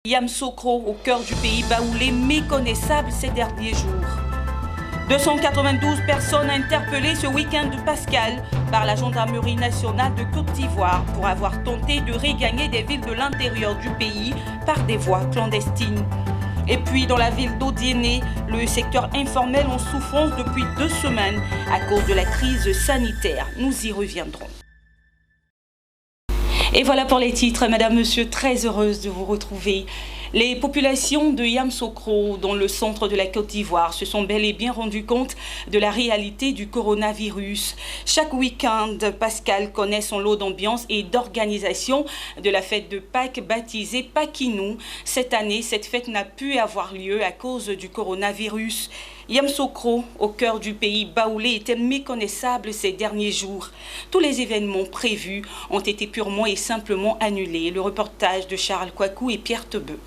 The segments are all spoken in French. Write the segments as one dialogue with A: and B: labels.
A: Yamoussoukro, au cœur du pays baoulé, méconnaissable ces derniers jours. 292 personnes interpellées ce week-end de Pascal par la gendarmerie nationale de Côte d'Ivoire pour avoir tenté de regagner des villes de l'intérieur du pays par des voies clandestines. Et puis dans la ville d'Odiéné, le secteur informel en souffrance depuis 2 semaines à cause de la crise sanitaire. Nous y reviendrons. Et voilà pour les titres. Madame, Monsieur, très heureuse de vous retrouver. Les populations de Yamoussoukro, dans le centre de la Côte d'Ivoire, se sont bel et bien rendues compte de la réalité du coronavirus. Chaque week-end, Pascal connaît son lot d'ambiance et d'organisation de la fête de Pâques baptisée Pakinou. Cette année, cette fête n'a pu avoir lieu à cause du coronavirus. Yamoussoukro, au cœur du pays baoulé, était méconnaissable ces derniers jours. Tous les événements prévus ont été purement et simplement annulés. Le reportage de Charles Kouakou et Pierre Tebeu.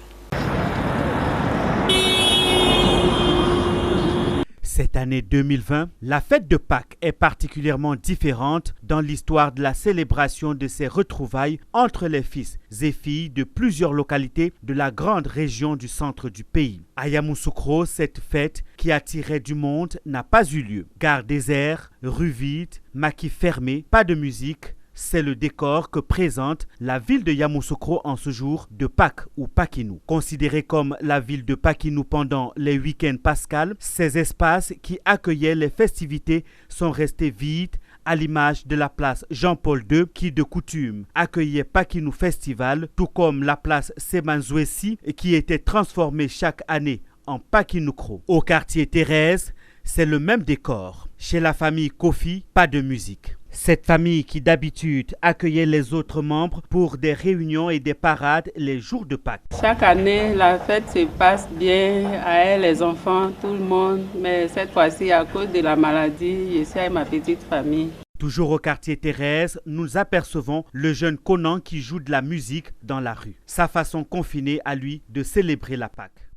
B: Cette année 2020, la fête de Pâques est particulièrement différente dans l'histoire de la célébration de ces retrouvailles entre les fils et filles de plusieurs localités de la grande région du centre du pays. À Yamoussoukro, cette fête qui attirait du monde n'a pas eu lieu. Gare désert, rues vides, maquis fermés, pas de musique. C'est le décor que présente la ville de Yamoussoukro en ce jour de Pâques ou Pakinou. Considérée comme la ville de Pakinou pendant les week-ends pascals, ces espaces qui accueillaient les festivités sont restés vides à l'image de la place Jean-Paul II qui de coutume accueillait Pakinou Festival, tout comme la place Semanzouessi qui était transformée chaque année en Pakinoukro. Au quartier Thérèse, c'est le même décor. Chez la famille Kofi, pas de musique. Cette famille qui d'habitude accueillait les autres membres pour des réunions et des parades les jours de Pâques.
C: Chaque année, la fête se passe bien avec les enfants, tout le monde. Mais cette fois-ci, à cause de la maladie, je suis avec ma petite famille.
B: Toujours au quartier Thérèse, nous apercevons le jeune Conan qui joue de la musique dans la rue. Sa façon confinée à lui de célébrer la Pâques.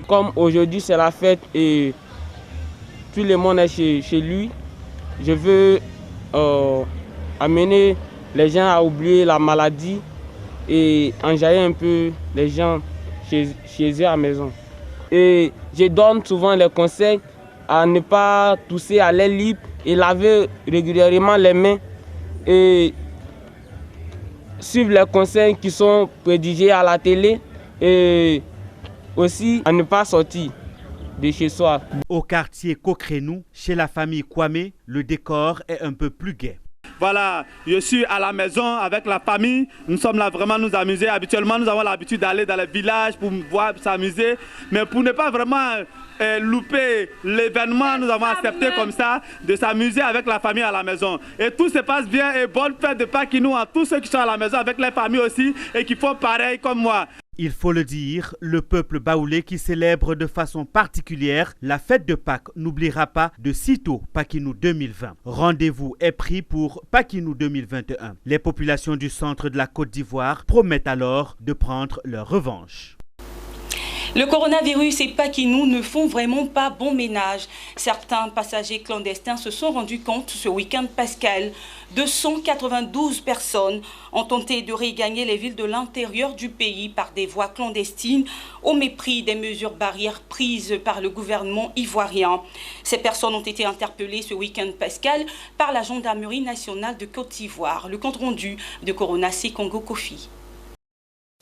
D: Comme aujourd'hui c'est la fête et tout le monde est chez lui, je veux amener les gens à oublier la maladie et enjailler un peu les gens chez eux à la maison. Et je donne souvent les conseils à ne pas tousser à l'air libre et laver régulièrement les mains et suivre les conseils qui sont prédigés à la télé et aussi à ne pas sortir de chez soi.
B: Au quartier Kokrenou, chez la famille Kwame, le décor est un peu plus gai.
E: Voilà, je suis à la maison avec la famille. Nous sommes là vraiment nous amuser. Habituellement, nous avons l'habitude d'aller dans les villages pour voir s'amuser. Mais pour ne pas vraiment louper l'événement, nous avons accepté comme ça de s'amuser avec la famille à la maison. Et tout se passe bien et bonne fête de Pakinou à tous ceux qui sont à la maison avec les familles aussi et qui font pareil comme moi.
B: Il faut le dire, le peuple baoulé qui célèbre de façon particulière la fête de Pâques n'oubliera pas de sitôt Pakinou 2020. Rendez-vous est pris pour Pakinou 2021. Les populations du centre de la Côte d'Ivoire promettent alors de prendre leur revanche.
A: Le coronavirus et Pakinou ne font vraiment pas bon ménage. Certains passagers clandestins se sont rendus compte ce week-end pascal. 292 personnes ont tenté de regagner les villes de l'intérieur du pays par des voies clandestines au mépris des mesures barrières prises par le gouvernement ivoirien. Ces personnes ont été interpellées ce week-end pascal par la gendarmerie nationale de Côte d'Ivoire. Le compte rendu de Corona C. Congo Kofi.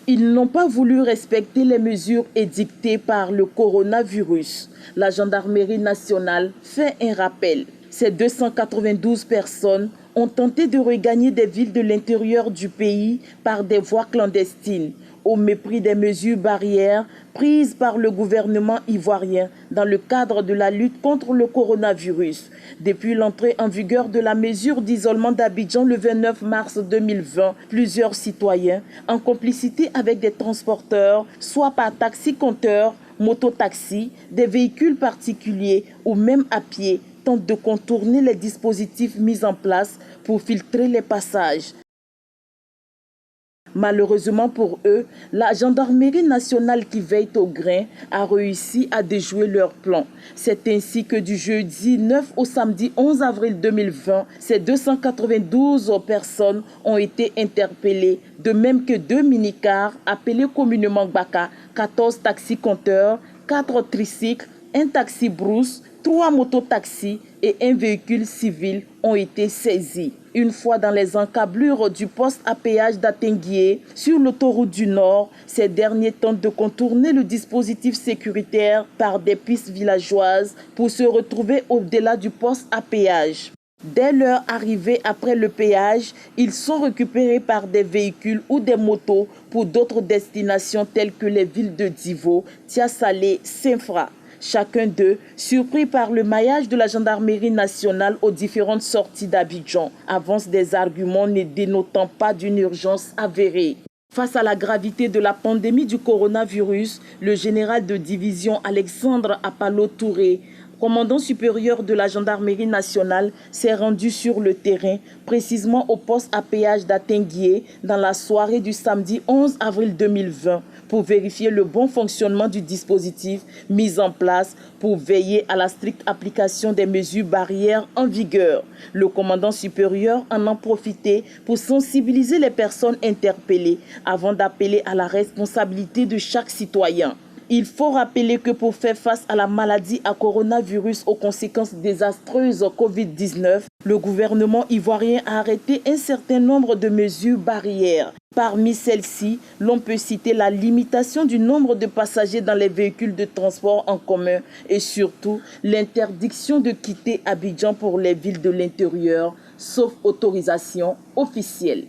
F: Ils n'ont pas voulu respecter les mesures édictées par le coronavirus. La gendarmerie nationale fait un rappel. Ces 292 personnes ont tenté de regagner des villes de l'intérieur du pays par des voies clandestines, au mépris des mesures barrières prises par le gouvernement ivoirien dans le cadre de la lutte contre le coronavirus. Depuis l'entrée en vigueur de la mesure d'isolement d'Abidjan le 29 mars 2020, plusieurs citoyens, en complicité avec des transporteurs, soit par taxi-compteur, mototaxi, des véhicules particuliers ou même à pied, tentent de contourner les dispositifs mis en place pour filtrer les passages. Malheureusement pour eux, la gendarmerie nationale qui veille au grain a réussi à déjouer leur plan. C'est ainsi que du jeudi 9 au samedi 11 avril 2020, ces 292 personnes ont été interpellées, de même que 2 minicars appelés communément Baka, 14 taxis-compteurs, 4 tricycles, un taxi brousse, 3 mototaxis et un véhicule civil ont été saisis. Une fois dans les encablures du poste à péage d'Atenguié, sur l'autoroute du Nord, ces derniers tentent de contourner le dispositif sécuritaire par des pistes villageoises pour se retrouver au-delà du poste à péage. Dès leur arrivée après le péage, ils sont récupérés par des véhicules ou des motos pour d'autres destinations telles que les villes de Divo, Tiasalé, Saint-Fra. Chacun d'eux, surpris par le maillage de la gendarmerie nationale aux différentes sorties d'Abidjan, avance des arguments ne dénotant pas d'une urgence avérée. Face à la gravité de la pandémie du coronavirus, le général de division Alexandre Apalo Touré, commandant supérieur de la gendarmerie nationale, s'est rendu sur le terrain, précisément au poste à péage d'Atenguié, dans la soirée du samedi 11 avril 2020, pour vérifier le bon fonctionnement du dispositif mis en place pour veiller à la stricte application des mesures barrières en vigueur. Le commandant supérieur en a profité pour sensibiliser les personnes interpellées avant d'appeler à la responsabilité de chaque citoyen. Il faut rappeler que pour faire face à la maladie à coronavirus aux conséquences désastreuses Covid-19, le gouvernement ivoirien a arrêté un certain nombre de mesures barrières. Parmi celles-ci, l'on peut citer la limitation du nombre de passagers dans les véhicules de transport en commun et surtout l'interdiction de quitter Abidjan pour les villes de l'intérieur, sauf autorisation officielle.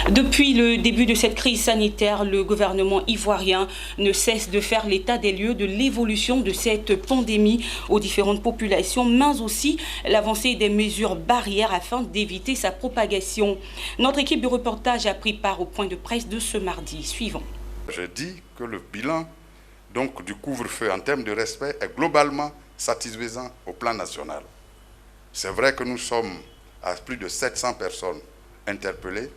A: Depuis le début de cette crise sanitaire, le gouvernement ivoirien ne cesse de faire l'état des lieux de l'évolution de cette pandémie aux différentes populations, mais aussi l'avancée des mesures barrières afin d'éviter sa propagation. Notre équipe de reportage a pris part au point de presse de ce mardi. Suivant.
G: Je dis que le bilan du couvre-feu en termes de respect est globalement satisfaisant au plan national. C'est vrai que nous sommes à plus de 700 personnes interpellées,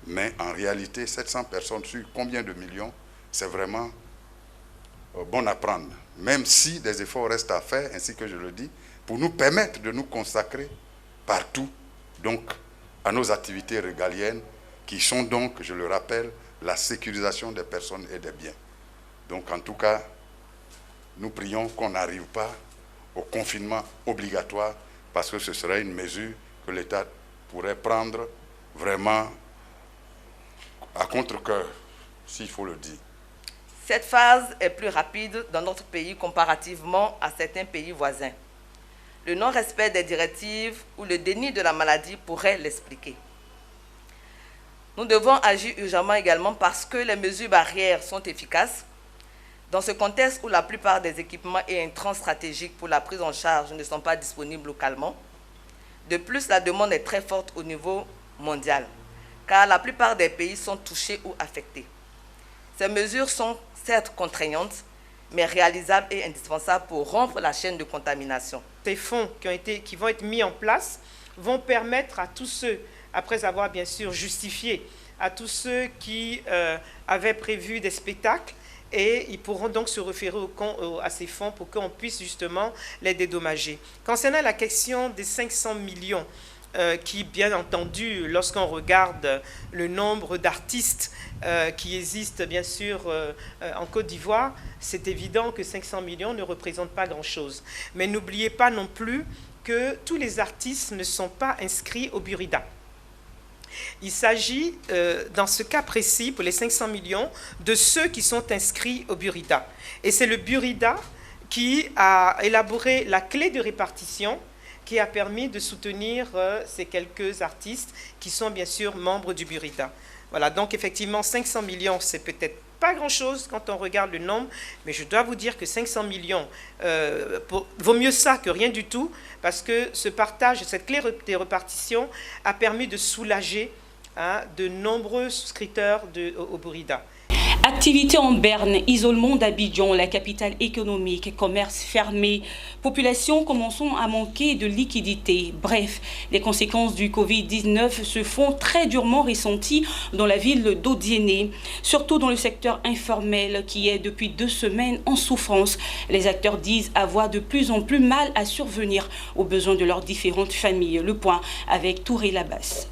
G: mais en réalité, 700 personnes sur combien de millions, c'est vraiment bon à prendre. Même si des efforts restent à faire, ainsi que je le dis, pour nous permettre de nous consacrer partout donc, à nos activités régaliennes, qui sont donc, je le rappelle, la sécurisation des personnes et des biens. Donc en tout cas, nous prions qu'on n'arrive pas au confinement obligatoire, parce que ce serait une mesure que l'État pourrait prendre vraiment à contre-cœur, s'il faut le dire.
H: Cette phase est plus rapide dans notre pays comparativement à certains pays voisins. Le non-respect des directives ou le déni de la maladie pourrait l'expliquer. Nous devons agir urgemment également parce que les mesures barrières sont efficaces. Dans ce contexte où la plupart des équipements et intrants stratégiques pour la prise en charge ne sont pas disponibles localement, de plus, la demande est très forte au niveau mondial, car la plupart des pays sont touchés ou affectés. Ces mesures sont certes contraignantes, mais réalisables et indispensables pour rompre la chaîne de contamination.
I: Ces fonds qui vont être mis en place vont permettre à tous ceux, après avoir bien sûr justifié, à tous ceux qui avaient prévu des spectacles, et ils pourront donc se référer à ces fonds pour qu'on puisse justement les dédommager. Concernant la question des 500 millions, qui, bien entendu, lorsqu'on regarde le nombre d'artistes qui existent, bien sûr, en Côte d'Ivoire, c'est évident que 500 millions ne représentent pas grand-chose. Mais n'oubliez pas non plus que tous les artistes ne sont pas inscrits au Burida. Il s'agit, dans ce cas précis, pour les 500 millions, de ceux qui sont inscrits au Burida. Et c'est le Burida qui a élaboré la clé de répartition qui a permis de soutenir ces quelques artistes qui sont bien sûr membres du Burida. Voilà, donc effectivement 500 millions, c'est peut-être pas grand-chose quand on regarde le nombre, mais je dois vous dire que 500 millions, vaut mieux ça que rien du tout, parce que ce partage, cette clé de répartition a permis de soulager de nombreux souscripteurs au Burida.
A: Activité en berne, isolement d'Abidjan, la capitale économique, commerce fermé, population commençant à manquer de liquidités. Bref, les conséquences du Covid-19 se font très durement ressenties dans la ville d'Odiéné, surtout dans le secteur informel qui est depuis 2 semaines en souffrance. Les acteurs disent avoir de plus en plus mal à survenir aux besoins de leurs différentes familles. Le point avec Touré Labas.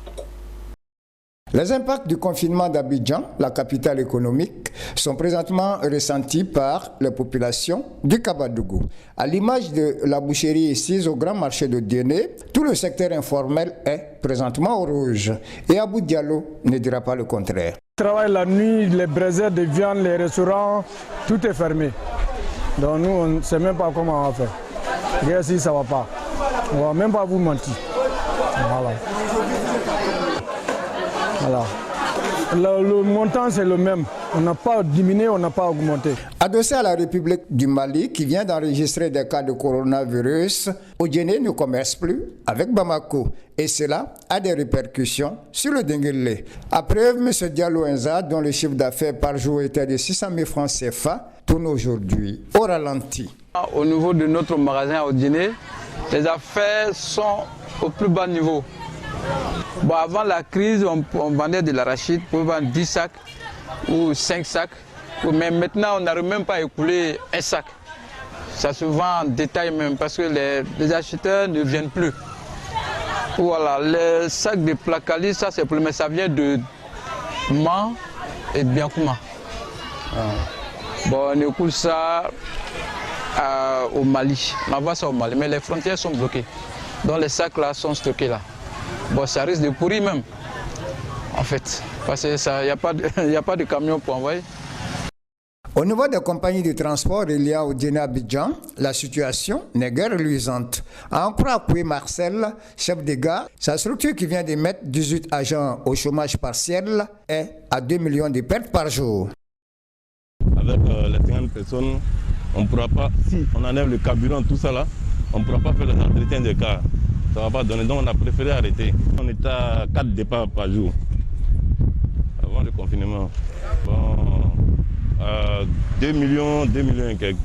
J: Les impacts du confinement d'Abidjan, la capitale économique, sont présentement ressentis par les populations du Kabadougou. À l'image de la boucherie ici au grand marché de Diéné, tout le secteur informel est présentement au rouge. Et Abou Diallo ne dira pas le contraire.
K: On travaille la nuit, les braiseries de viande, les restaurants, tout est fermé. Donc nous, on ne sait même pas comment on va faire. Regarde si ça ne va pas. On ne va même pas vous mentir. Voilà. Voilà. Le montant, c'est le même. On n'a pas diminué, on n'a pas augmenté.
J: Adossé à la République du Mali, qui vient d'enregistrer des cas de coronavirus, Odiéné ne commerce plus avec Bamako. Et cela a des répercussions sur le Denguélé. À preuve, M. Diallo Enza, dont le chiffre d'affaires par jour était de 600 000 francs CFA, tourne aujourd'hui au ralenti.
L: Au niveau de notre magasin à Odiéné, les affaires sont au plus bas niveau. Bon, avant la crise, on vendait de l'arachide pour vendre 10 sacs ou 5 sacs. Mais maintenant, on n'arrive même pas à écouler un sac. Ça se vend en détail même parce que les acheteurs ne viennent plus. Voilà, les sacs de Placali, ça c'est mais ça vient de Man et de Biancouma. Bon, on écoule ça au Mali. On envoie ça au Mali, mais les frontières sont bloquées. Donc les sacs là sont stockés là. Bon, ça risque de pourrir même, en fait, parce qu'il n'y a pas de camion pour envoyer.
J: Au niveau des compagnies de transport, il y a au Diéné Abidjan, la situation n'est guère luisante. À en croire Koué Marcel, chef de gare, sa structure qui vient de mettre 18 agents au chômage partiel est à 2 millions de pertes par jour.
M: Avec les 50 personnes, on ne pourra pas, si on enlève le carburant, tout ça là, on ne pourra pas faire les entretiens de cars. Ça ne va pas donner, donc on a préféré arrêter. On était à 4 départs par jour, avant le confinement. Bon, 2 millions et quelques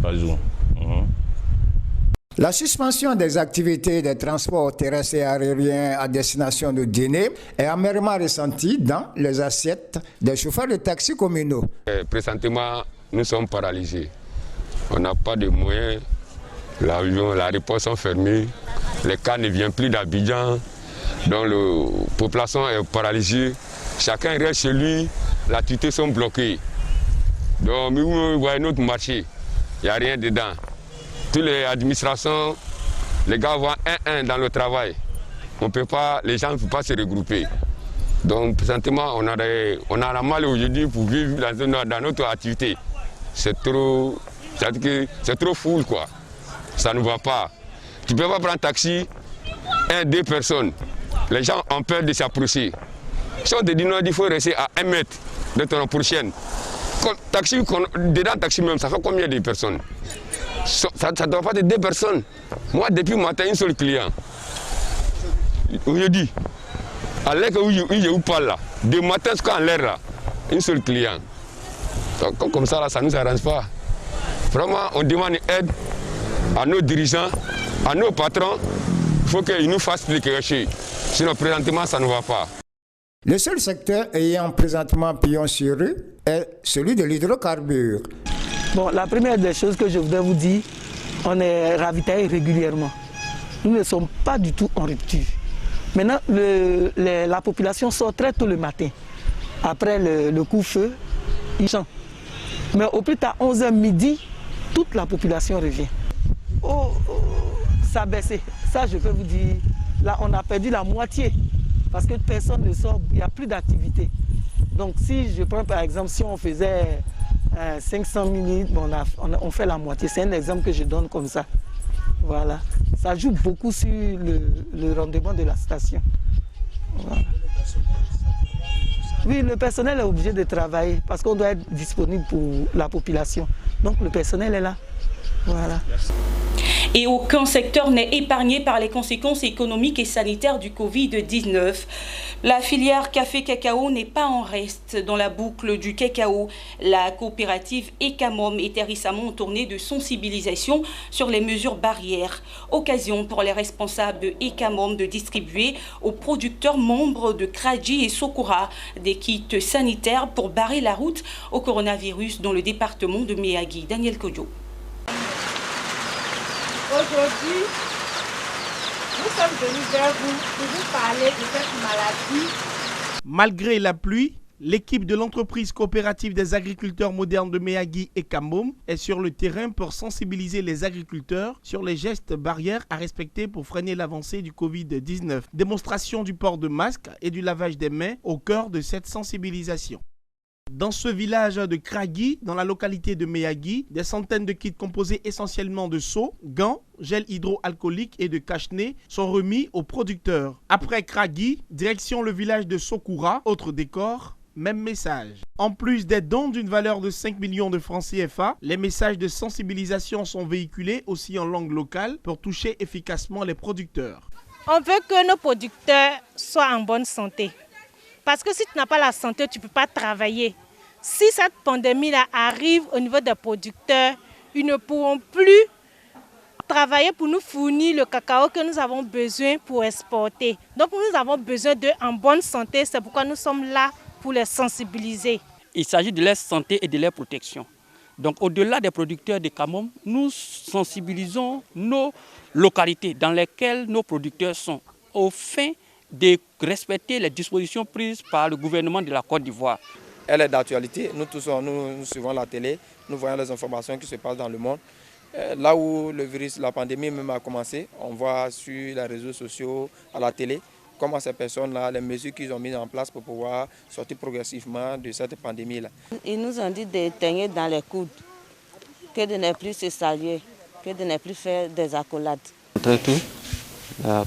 M: par jour.
J: La suspension des activités des transports terrestres et aériens à destination de Diéné est amèrement ressentie dans les assiettes des chauffeurs de taxis communaux.
N: Présentement, nous sommes paralysés. On n'a pas de moyens. L'avion, la réponse sont fermées. Les cars ne viennent plus d'Abidjan. Donc la population est paralysée. Chacun reste chez lui. Les activités sont bloquées. Donc vous voyez notre marché. Il n'y a rien dedans. Toutes les administrations, les gars vont un dans le travail. On peut pas, les gens ne peuvent pas se regrouper. Donc présentement, on a la mal aujourd'hui pour vivre dans notre activité. C'est trop full quoi. Ça ne va pas. Tu ne peux pas prendre un taxi, 2 personnes. Les gens ont peur de s'approcher. Si on te dit non, il faut rester à 1 mètre de ton prochaine. Taxi, dedans taxi même, ça fait combien de personnes? Ça ne doit pas être 2 personnes. Moi, depuis le matin, un seul client. Aujourd'hui, à l'air où je parle là, de matin jusqu'à l'air là, un seul client. Donc, comme ça, là, ça ne nous arrange pas. Vraiment, on demande aide à nos dirigeants, à nos patrons. Il faut qu'ils nous fassent quelque chose. Sinon, présentement, ça ne va pas.
J: Le seul secteur ayant présentement pignon sur rue est celui de l'hydrocarbure.
O: Bon, la première des choses que je voudrais vous dire, on est ravitaillé régulièrement. Nous ne sommes pas du tout en rupture. Maintenant, la population sort très tôt le matin. Après le coup-feu, ils chantent. Mais au plus tard, 11h midi, toute la population revient. Ça a baissé. Ça, je peux vous dire, là, on a perdu la moitié. Parce que personne ne sort, il n'y a plus d'activité. Donc, si je prends par exemple, si on faisait 500 minutes, on fait la moitié. C'est un exemple que je donne comme ça. Voilà. Ça joue beaucoup sur le rendement de la station. Voilà. Oui, le personnel est obligé de travailler parce qu'on doit être disponible pour la population. Donc, le personnel est là. Voilà.
A: Et aucun secteur n'est épargné par les conséquences économiques et sanitaires du Covid-19. La filière café-cacao n'est pas en reste dans la boucle du cacao. La coopérative Ecamom était récemment en tournée de sensibilisation sur les mesures barrières. Occasion pour les responsables de Ecamom de distribuer aux producteurs membres de Kradji et Sokora des kits sanitaires pour barrer la route au coronavirus dans le département de Meyagui. Daniel Kodjo.
P: Aujourd'hui, nous sommes venus vers vous pour vous parler de cette maladie.
Q: Malgré la pluie, l'équipe de l'entreprise coopérative des agriculteurs modernes de Meyagui et Kamom est sur le terrain pour sensibiliser les agriculteurs sur les gestes barrières à respecter pour freiner l'avancée du Covid-19. Démonstration du port de masques et du lavage des mains au cœur de cette sensibilisation. Dans ce village de Kragui, dans la localité de Meyagui, des centaines de kits composés essentiellement de seaux, gants, gel hydroalcoolique et de cache-nez sont remis aux producteurs. Après Kragui, direction le village de Sokura, autre décor, même message. En plus des dons d'une valeur de 5 millions de francs CFA, les messages de sensibilisation sont véhiculés aussi en langue locale pour toucher efficacement les producteurs.
P: On veut que nos producteurs soient en bonne santé. Parce que si tu n'as pas la santé, tu ne peux pas travailler. Si cette pandémie-là arrive au niveau des producteurs, ils ne pourront plus travailler pour nous fournir le cacao que nous avons besoin pour exporter. Donc nous avons besoin d'eux en bonne santé, c'est pourquoi nous sommes là pour les sensibiliser.
R: Il s'agit de leur santé et de leur protection. Donc au-delà des producteurs de Kamom, nous sensibilisons nos localités dans lesquelles nos producteurs sont, au fin de respecter les dispositions prises par le gouvernement de la Côte d'Ivoire.
S: Elle est d'actualité, nous tous nous suivons la télé, nous voyons les informations qui se passent dans le monde. Là où le virus, la pandémie même a commencé, on voit sur les réseaux sociaux, à la télé, comment ces personnes-là, les mesures qu'ils ont mises en place pour pouvoir sortir progressivement de cette pandémie-là.
T: Ils nous ont dit de teigner dans les coudes, que de ne plus se saluer, que de ne plus faire des accolades.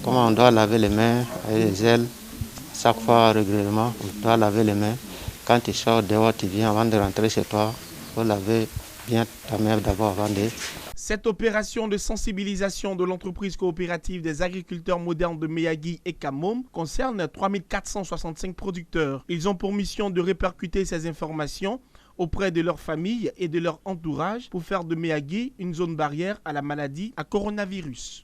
U: Comment on doit laver les mains avec les gels, chaque fois régulièrement, on doit laver les mains. Quand tu sors dehors, tu viens avant de rentrer chez toi, il faut laver bien ta main d'abord avant de...
Q: Cette opération de sensibilisation de l'entreprise coopérative des agriculteurs modernes de Meyagui et Kamom concerne 3465 producteurs. Ils ont pour mission de répercuter ces informations auprès de leurs familles et de leur entourage pour faire de Meyagui une zone barrière à la maladie à coronavirus.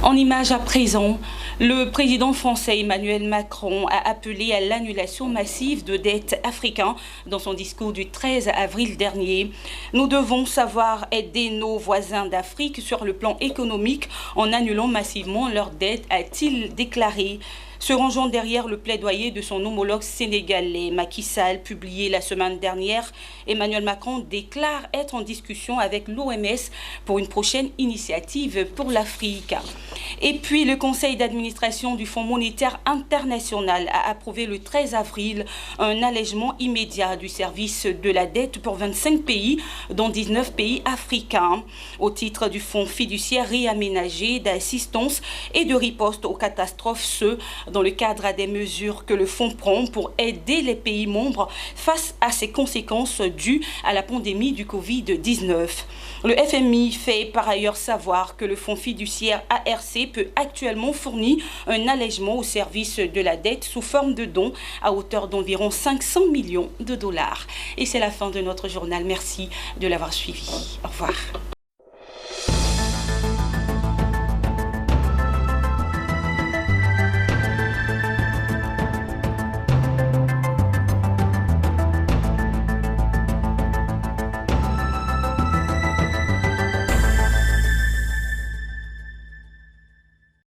A: En image à présent, le président français Emmanuel Macron a appelé à l'annulation massive de dettes africaines dans son discours du 13 avril dernier. Nous devons savoir aider nos voisins d'Afrique sur le plan économique en annulant massivement leurs dettes, a-t-il déclaré. Se rangeant derrière le plaidoyer de son homologue sénégalais Macky Sall, publié la semaine dernière, Emmanuel Macron déclare être en discussion avec l'OMS pour une prochaine initiative pour l'Afrique. Et puis, le conseil d'administration du Fonds monétaire international a approuvé le 13 avril un allègement immédiat du service de la dette pour 25 pays, dont 19 pays africains, au titre du Fonds fiduciaire réaménagé d'assistance et de riposte aux catastrophes, dans le cadre des mesures que le fonds prend pour aider les pays membres face à ces conséquences dues à la pandémie du Covid-19. Le FMI fait par ailleurs savoir que le fonds fiduciaire ARC peut actuellement fournir un allègement au service de la dette sous forme de dons à hauteur d'environ 500 millions de dollars. Et c'est la fin de notre journal. Merci de l'avoir suivi. Au revoir.